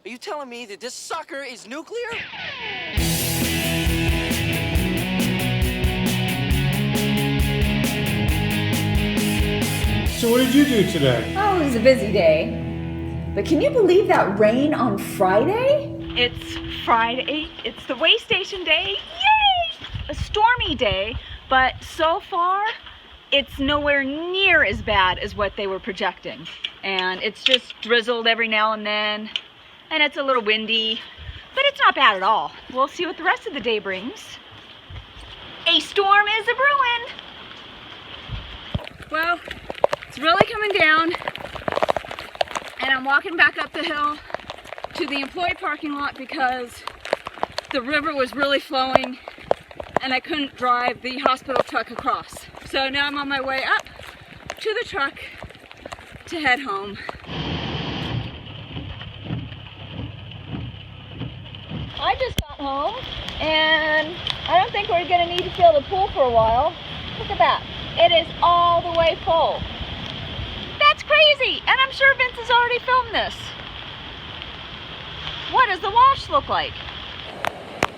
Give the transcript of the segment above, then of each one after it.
Are you telling me that this sucker is nuclear? So what did you do today? Oh, it was a busy day. But can you believe that rain on Friday? It's Friday. It's the way station day. Yay! A stormy day, but so far it's nowhere near as bad as what they were projecting. And it's just drizzled every now and then, and it's a little windy, but it's not bad at all. We'll see what the rest of the day brings. A storm is a-brewing. Well, it's really coming down, and I'm walking back up the hill to the employee parking lot because the river was really flowing and I couldn't drive the hospital truck across. So now I'm on my way up to the truck to head home. I just got home and I don't think we're gonna need to fill the pool for a while. Look at that. It is all the way full. That's crazy, and I'm sure Vince has already filmed this. What does the wash look like?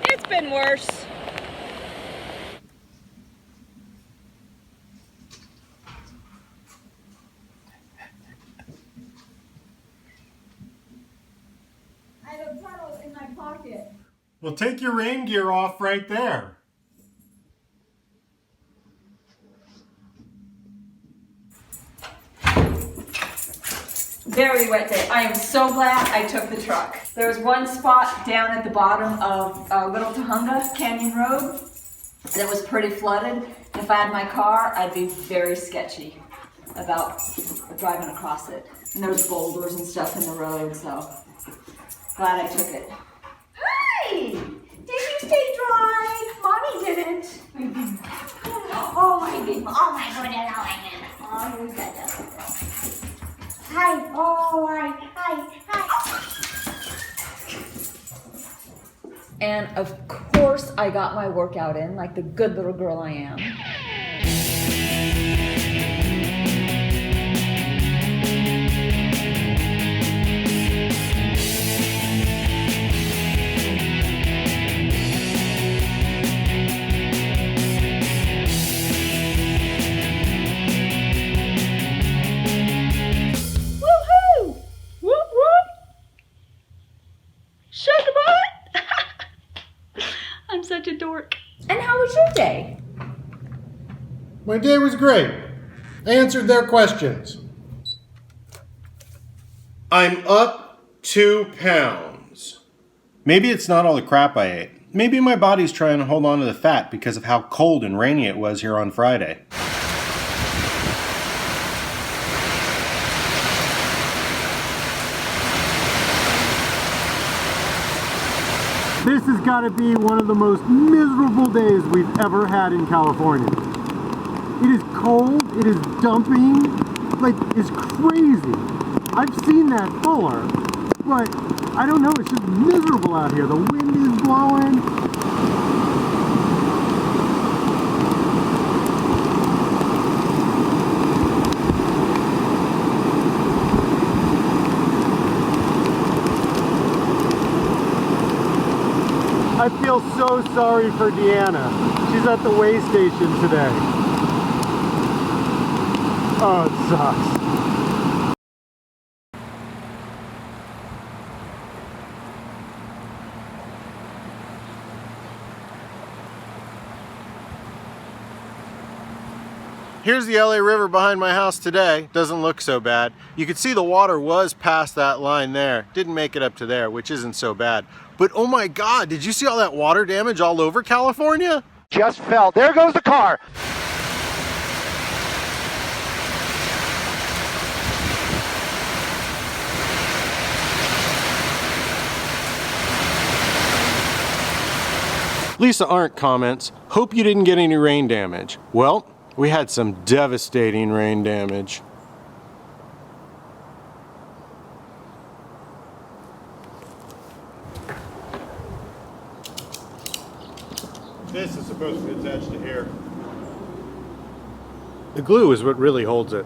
It's been worse. I have a puddle in my pocket. Well, take your rain gear off right there. Very wet day. I am so glad I took the truck. There was one spot down at the bottom of Little Tahunga Canyon Road that was pretty flooded. If I had my car, I'd be very sketchy about driving across it. And there was boulders and stuff in the road, so glad I took it. Hi! Did you stay dry? Mommy didn't. Oh my goodness. Oh my goodness. Oh my goodness. Oh, who's that little girl? Hi. Oh, hi. And of course I got my workout in like the good little girl I am. I'm such a dork. And how was your day? My day was great. I answered their questions. I'm up 2 pounds. Maybe it's not all the crap I ate. Maybe my body's trying to hold on to the fat because of how cold and rainy it was here on Friday. This has got to be one of the most miserable days we've ever had in California. It is cold, it is dumping, like it's crazy. I've seen that fuller, but I don't know, it's just miserable out here. The wind is blowing. I feel so sorry for Deanna. She's at the way station today. Oh, it sucks. Here's the LA River behind my house today. Doesn't look so bad. You can see the water was past that line there. Didn't make it up to there, which isn't so bad. But oh my God, did you see all that water damage all over California? Just fell. There goes the car. Lisa Arndt comments, hope you didn't get any rain damage. Well, we had some devastating rain damage. This is supposed to be attached to here. The glue is what really holds it.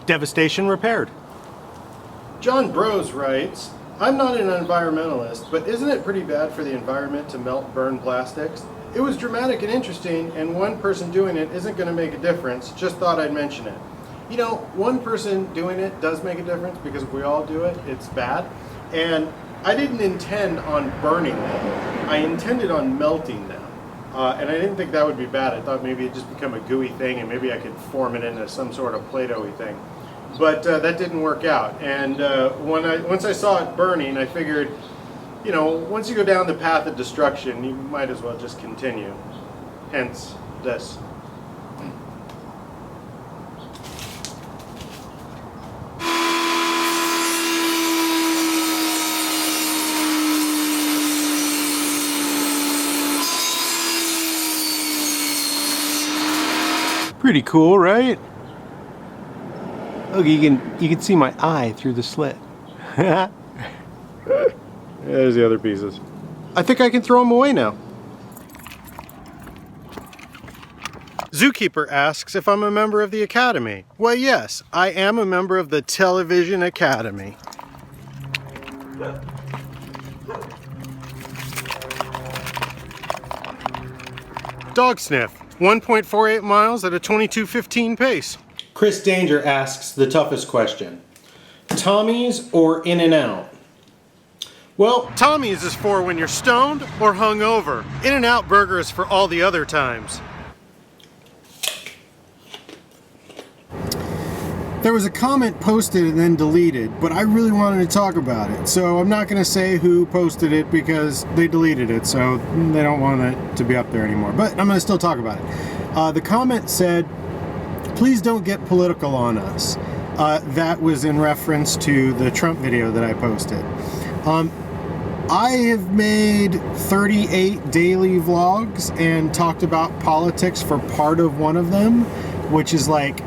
devastation repaired. John Bros writes, I'm not an environmentalist, but isn't it pretty bad for the environment to melt burn plastics? It was dramatic and interesting, and one person doing it isn't going to make a difference. Just thought I'd mention it. You know, one person doing it does make a difference, because if we all do it, it's bad. And I didn't intend on burning them. I intended on melting them. And I didn't think that would be bad. I thought maybe it'd just become a gooey thing and maybe I could form it into some sort of Play-Doh-y thing. But that didn't work out. And once I saw it burning, I figured, you know, once you go down the path of destruction, you might as well just continue. Hence this. Pretty cool, right? Look, you can see my eye through the slit. There's the other pieces. I think I can throw them away now. Zookeeper asks if I'm a member of the Academy. Well, yes, I am a member of the Television Academy. Dog sniff. 1.48 miles at a 22:15 pace. Chris Danger asks the toughest question. Tommy's or In-N-Out? Well, Tommy's is for when you're stoned or hungover. In-N-Out Burger is for all the other times. There was a comment posted and then deleted, but I really wanted to talk about it. So I'm not going to say who posted it because they deleted it, so they don't want it to be up there anymore. But I'm going to still talk about it. The comment said, please don't get political on us. That was in reference to the Trump video that I posted. I have made 38 daily vlogs and talked about politics for part of one of them, which is like,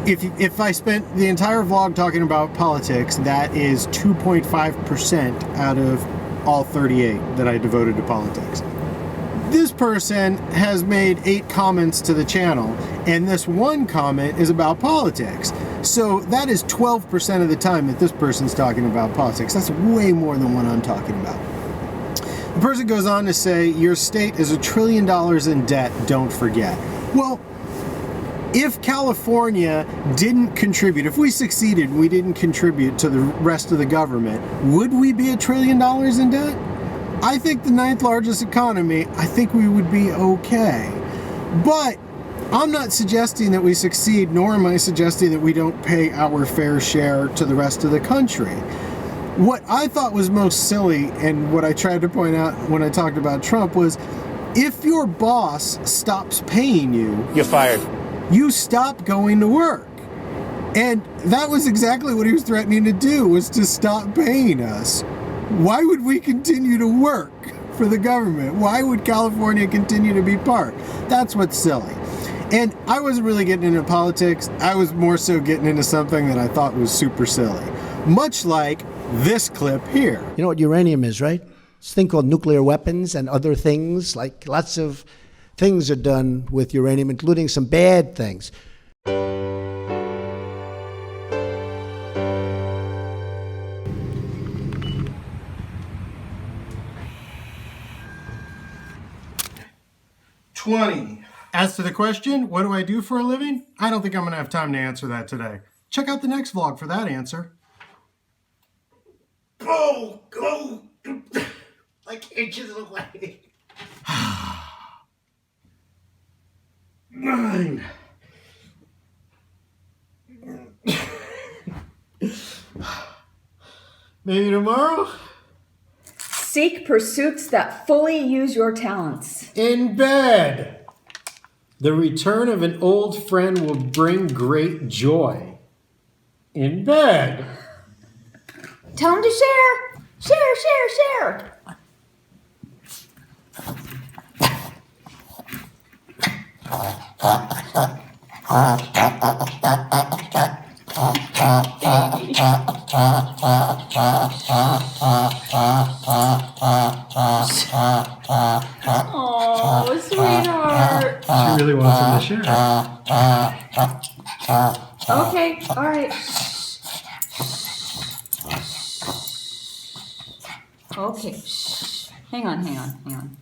if I spent the entire vlog talking about politics, that is 2.5% out of all 38 that I devoted to politics. This person has made 8 comments to the channel, and this one comment is about politics. So that is 12% of the time that this person's talking about politics. That's way more than what I'm talking about. The person goes on to say, your state is $1 trillion in debt, don't forget. Well, if California didn't contribute, if we succeeded and we didn't contribute to the rest of the government, would we be $1 trillion in debt? I think the 9th largest economy, I think we would be okay. But I'm not suggesting that we succeed, nor am I suggesting that we don't pay our fair share to the rest of the country. What I thought was most silly, and what I tried to point out when I talked about Trump, was if your boss stops paying you, you're fired. You stop going to work. And that was exactly what he was threatening to do, was to stop paying us. Why would we continue to work for the government? Why would California continue to be part? That's what's silly. And I wasn't really getting into politics. I was more so getting into something that I thought was super silly. Much like this clip here. You know what uranium is, right? It's a thing called nuclear weapons and other things. Like lots of things are done with uranium, including some bad things. As to the question, what do I do for a living? I don't think I'm going to have time to answer that today. Check out the next vlog for that answer. Go! Like inches away. 9. Maybe tomorrow? Seek pursuits that fully use your talents. In bed. The return of an old friend will bring great joy. In bed. Tell them to share. Share. Oh, sweetheart. She really wants him to share. Okay, all right. Okay. Hang on.